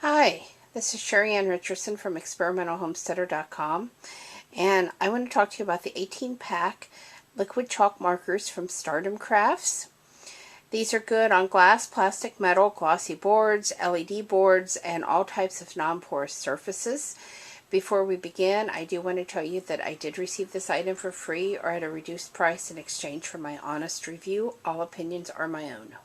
Hi, this is Sheri Ann Richerson from experimentalhomesteader.com, and I want to talk to you about the 18-pack liquid chalk markers from Stardom Crafts. These are good on glass, plastic, metal, glossy boards, LED boards, and all types of non-porous surfaces. Before we begin, I do want to tell you that I did receive this item for free or at a reduced price in exchange for my honest review. All opinions are my own.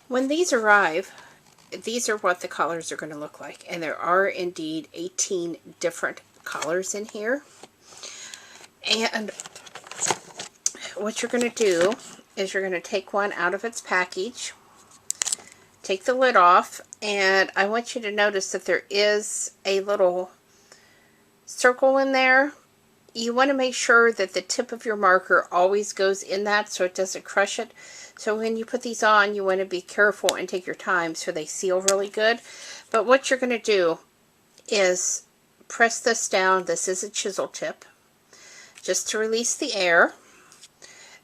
When these arrive, these are what the colors are going to look like, and there are indeed 18 different colors in here. And what you're going to do is you're going to take one out of its package, take the lid off, and I want you to notice that there is a little circle in there. You want to make sure that the tip of your marker always goes in that so it doesn't crush it. So when you put these on, you want to be careful and take your time so they seal really good. But what you're going to do is press this down. This is a chisel tip, just to release the air.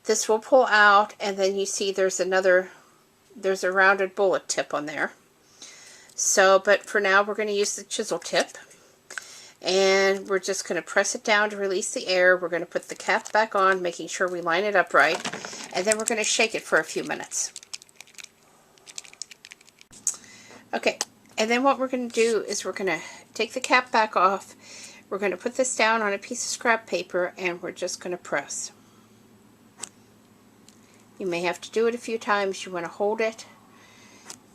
This will pull out, and then you see there's a rounded bullet tip on there. So, but for now we're going to use the chisel tip. And we're just going to press it down to release the air. We're going to put the cap back on, making sure we line it up right. And then we're going to shake it for a few minutes. Okay, and then what we're going to do is we're going to take the cap back off. We're going to put this down on a piece of scrap paper, and we're just going to press. You may have to do it a few times. You want to hold it.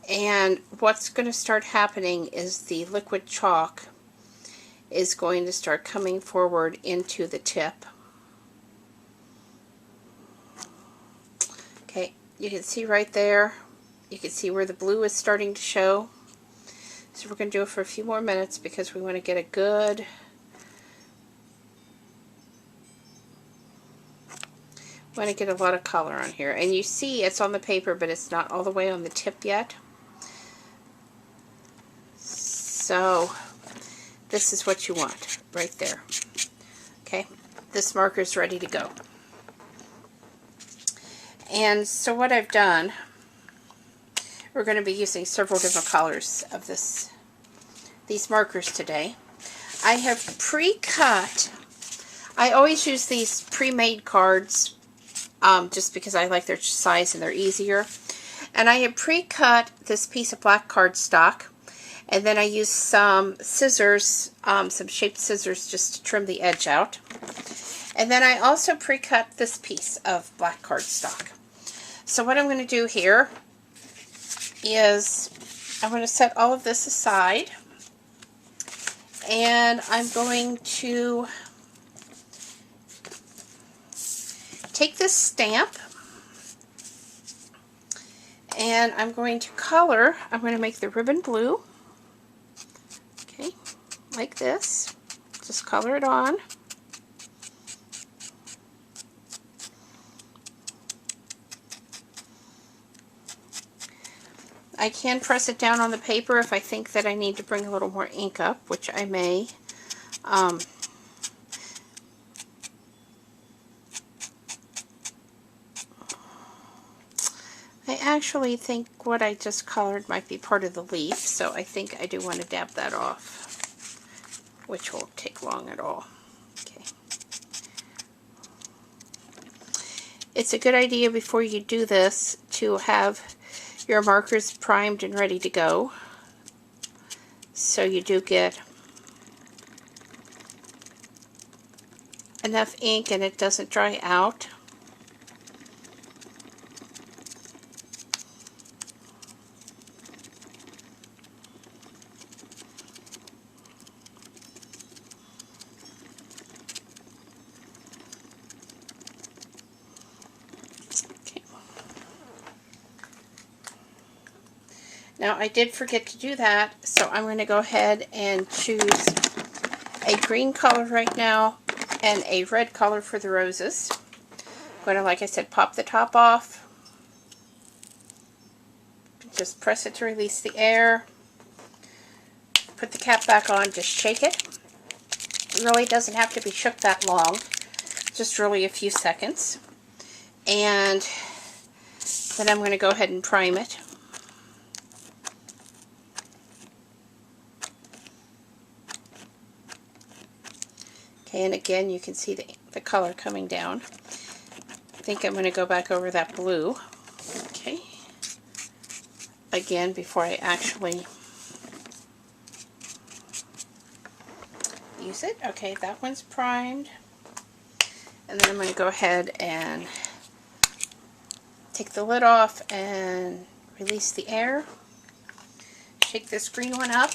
And what's going to start happening is the liquid chalk is going to start coming forward into the tip. Okay, you can see right there, you can see where the blue is starting to show. So we're going to do it for a few more minutes because we want to get a good lot of color on here. And you see it's on the paper, but it's not all the way on the tip yet. So this is what you want right there. Okay, this marker is ready to go. And so what I've done, we're going to be using several different colors of these markers today. I have pre-cut. I always use these pre-made cards just because I like their size and they're easier. And I have pre-cut this piece of black cardstock. And then I use some scissors, some shaped scissors, just to trim the edge out. And then I also pre-cut this piece of black cardstock. So what I'm going to do here is I'm going to set all of this aside. And I'm going to take this stamp. And I'm going to color. I'm going to make the ribbon blue. Like this. Just color it on. I can press it down on the paper if I think that I need to bring a little more ink up, which I may. I actually think what I just colored might be part of the leaf, so I think I do want to dab that off, which won't take long at all. Okay. It's a good idea before you do this to have your markers primed and ready to go, so you do get enough ink and it doesn't dry out. Now I did forget to do that, so I'm going to go ahead and choose a green color right now and a red color for the roses. I'm going to, like I said, pop the top off. Just press it to release the air. Put the cap back on, just shake it. It really doesn't have to be shook that long, just really a few seconds. And then I'm going to go ahead and prime it. Okay, and again, you can see the color coming down. I think I'm going to go back over that blue. Okay. Again, before I actually use it. Okay, that one's primed. And then I'm going to go ahead and take the lid off and release the air. Shake this green one up.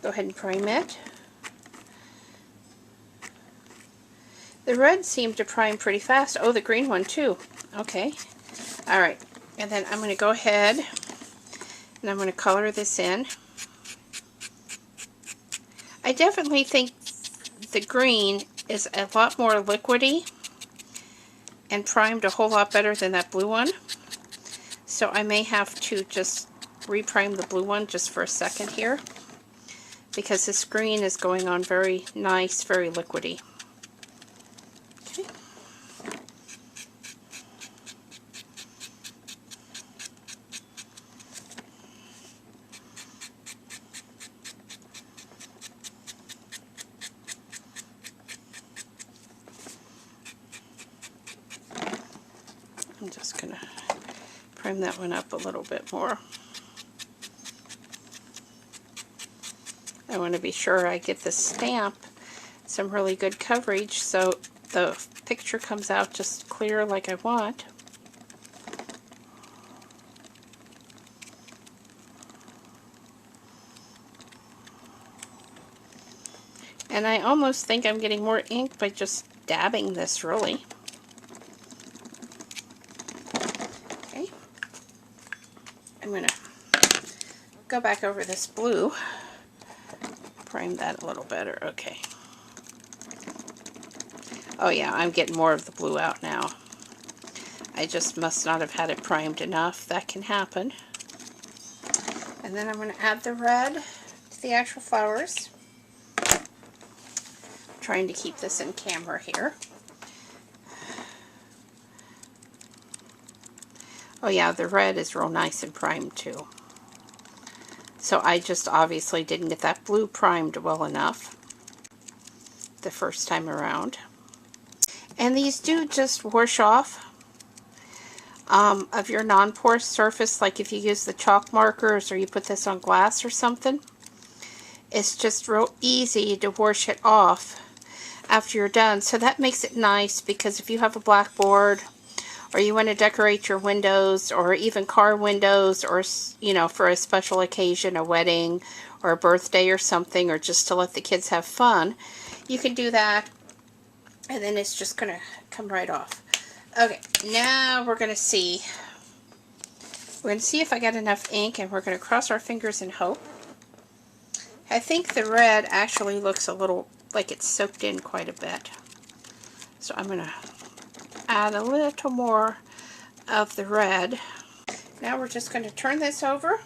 Go ahead and prime it. The red seemed to prime pretty fast. Oh, the green one too. Okay. Alright. And then I'm going to go ahead and I'm going to color this in. I definitely think the green is a lot more liquidy and primed a whole lot better than that blue one. So I may have to just reprime the blue one just for a second here, because this green is going on very nice, very liquidy. Okay. I'm just going to prime that one up a little bit more. I want to be sure I get the stamp some really good coverage so the picture comes out just clear like I want. And I almost think I'm getting more ink by just dabbing this, really. Okay. I'm going to go back over this blue. Prime that a little better. Okay. Oh yeah, I'm getting more of the blue out now. I just must not have had it primed enough. That can happen. And then I'm going to add the red to the actual flowers. I'm trying to keep this in camera here. Oh yeah, the red is real nice and primed too. So I just obviously didn't get that blue primed well enough the first time around. And these do just wash off of your non-porous surface, like if you use the chalk markers or you put this on glass or something. It's just real easy to wash it off after you're done. So that makes it nice, because if you have a blackboard or you want to decorate your windows or even car windows, or, you know, for a special occasion, a wedding or a birthday or something, or just to let the kids have fun, you can do that, and then it's just going to come right off. Okay, now we're going to see. We're going to see if I got enough ink, and we're going to cross our fingers and hope. I think the red actually looks a little like it's soaked in quite a bit. So I'm going to add a little more of the red. Now we're just going to turn this over.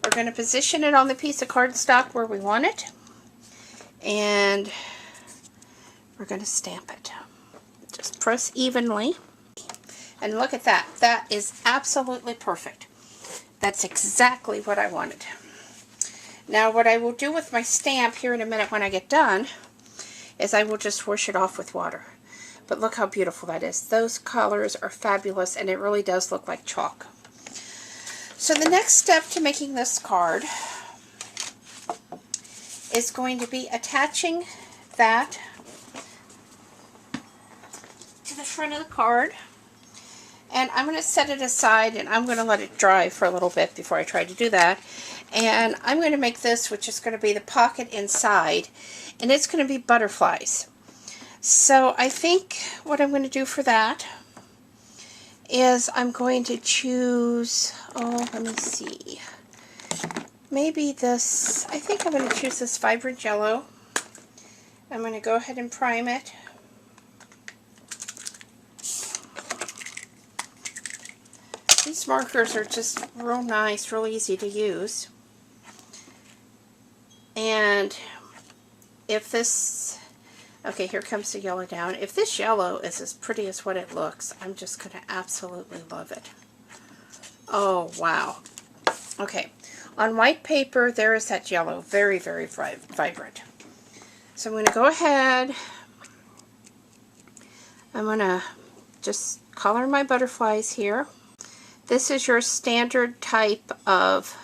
We're going to position it on the piece of cardstock where we want it, and we're going to stamp it. Just press evenly, and look at that. That is absolutely perfect. That's exactly what I wanted. Now what I will do with my stamp here in a minute when I get done is I will just wash it off with water. But look how beautiful that is. Those colors are fabulous, and it really does look like chalk. So the next step to making this card is going to be attaching that to the front of the card. And I'm going to set it aside, and I'm going to let it dry for a little bit before I try to do that. And I'm going to make this, which is going to be the pocket inside, and it's going to be butterflies. So I think what I'm going to do for that is I'm going to choose, oh, let me see, maybe this, I think I'm going to choose this vibrant yellow. I'm going to go ahead and prime it. These markers are just real nice, real easy to use. And if this, okay, here comes the yellow down. If this yellow is as pretty as what it looks, I'm just going to absolutely love it. Oh, wow. Okay, On white paper, there is that yellow, very, very vibrant. So I'm going to go ahead, I'm going to just color my butterflies here. This is your standard type of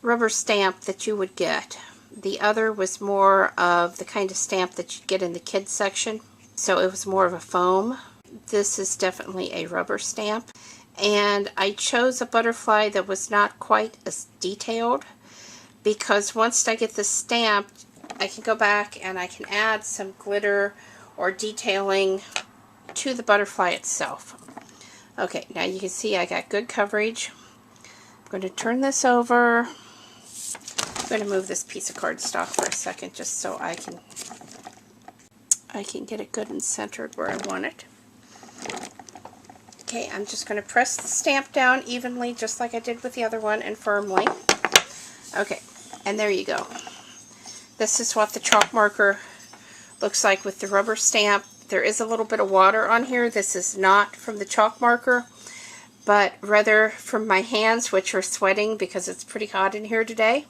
rubber stamp that you would get. The other was more of the kind of stamp that you'd get in the kids section, so it was more of a foam. This is definitely a rubber stamp, and I chose a butterfly that was not quite as detailed, because once I get this stamped, I can go back and I can add some glitter or detailing to the butterfly itself. Okay, now you can see I got good coverage. I'm going to turn this over. I'm going to move this piece of cardstock for a second just so I can get it good and centered where I want it. Okay, I'm just going to press the stamp down evenly just like I did with the other one, and firmly. Okay, and there you go. This is what the chalk marker looks like with the rubber stamp. There is a little bit of water on here. This is not from the chalk marker, but rather from my hands, which are sweating because it's pretty hot in here today.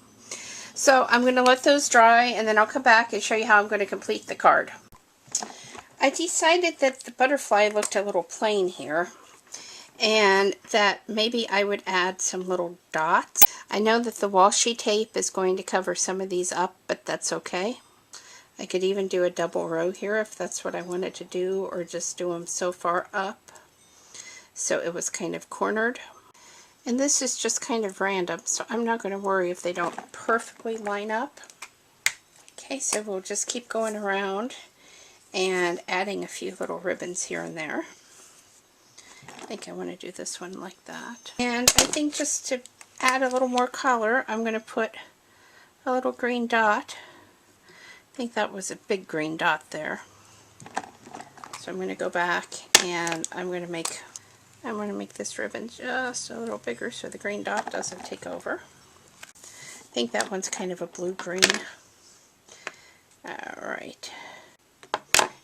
So I'm going to let those dry, and then I'll come back and show you how I'm going to complete the card. I decided that the butterfly looked a little plain here, and that maybe I would add some little dots. I know that the washi tape is going to cover some of these up, but that's okay. I could even do a double row here if that's what I wanted to do, or just do them so far up so it was kind of cornered. And this is just kind of random, so I'm not going to worry if they don't perfectly line up. Okay, so we'll just keep going around and adding a few little ribbons here and there. I think I want to do this one like that. And I think just to add a little more color, I'm going to put a little green dot. I think that was a big green dot there. So I'm going to go back and I'm going to make this ribbon just a little bigger so the green dot doesn't take over. I think that one's kind of a blue-green. Alright.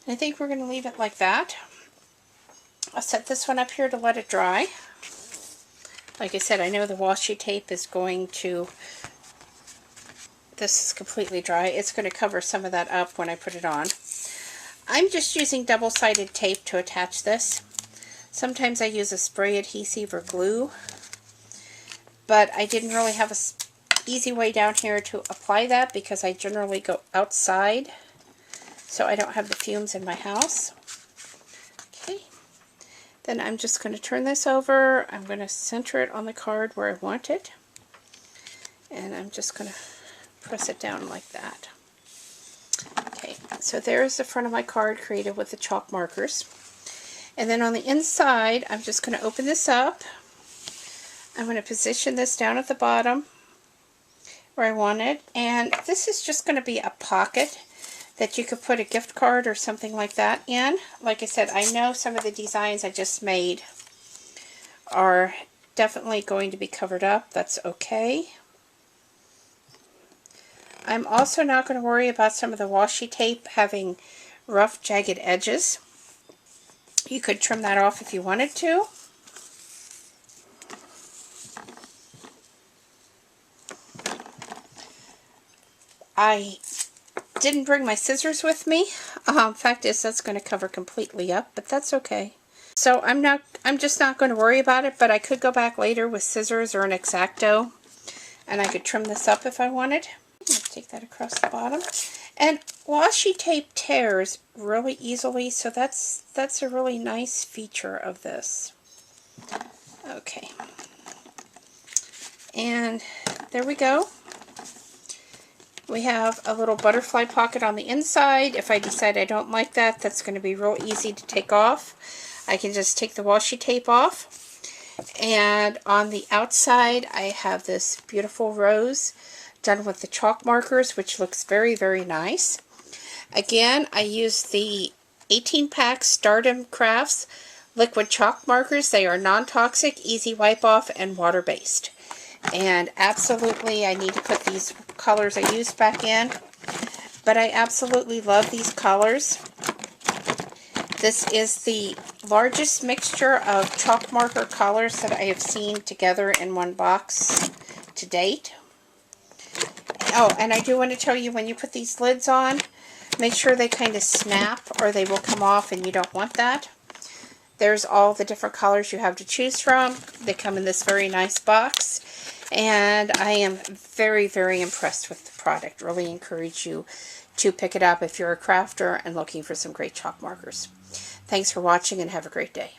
I think we're going to leave it like that. I'll set this one up here to let it dry. Like I said, I know the washi tape is going to... This is completely dry. It's going to cover some of that up when I put it on. I'm just using double-sided tape to attach this. Sometimes I use a spray adhesive or glue, but I didn't really have an easy way down here to apply that because I generally go outside, so I don't have the fumes in my house. Okay, then I'm just going to turn this over. I'm going to center it on the card where I want it, and I'm just going to press it down like that. Okay, so there's the front of my card created with the chalk markers. And then on the inside, I'm just going to open this up. I'm going to position this down at the bottom where I want it. And this is just going to be a pocket that you could put a gift card or something like that in. Like I said, I know some of the designs I just made are definitely going to be covered up. That's okay. I'm also not going to worry about some of the washi tape having rough, jagged edges. You could trim that off if you wanted to. I didn't bring my scissors with me. Fact is, that's going to cover completely up, but that's okay. So I'm just not going to worry about it, but I could go back later with scissors or an X-Acto, and I could trim this up if I wanted. Take that across the bottom. And washi tape tears really easily, so that's a really nice feature of this. Okay. And there we go. We have a little butterfly pocket on the inside. If I decide I don't like that, that's going to be real easy to take off. I can just take the washi tape off. And on the outside, I have this beautiful rose done with the chalk markers, which looks very, very nice. Again, I used the 18-pack Stardom Crafts liquid chalk markers. They are non-toxic, easy wipe-off, and water-based. And absolutely, I need to put these colors I used back in. But I absolutely love these colors. This is the largest mixture of chalk marker colors that I have seen together in one box to date. Oh, and I do want to tell you, when you put these lids on, make sure they kind of snap or they will come off, and you don't want that. There's all the different colors you have to choose from. They come in this very nice box, and I am very, very impressed with the product. Really encourage you to pick it up if you're a crafter and looking for some great chalk markers. Thanks for watching, and have a great day.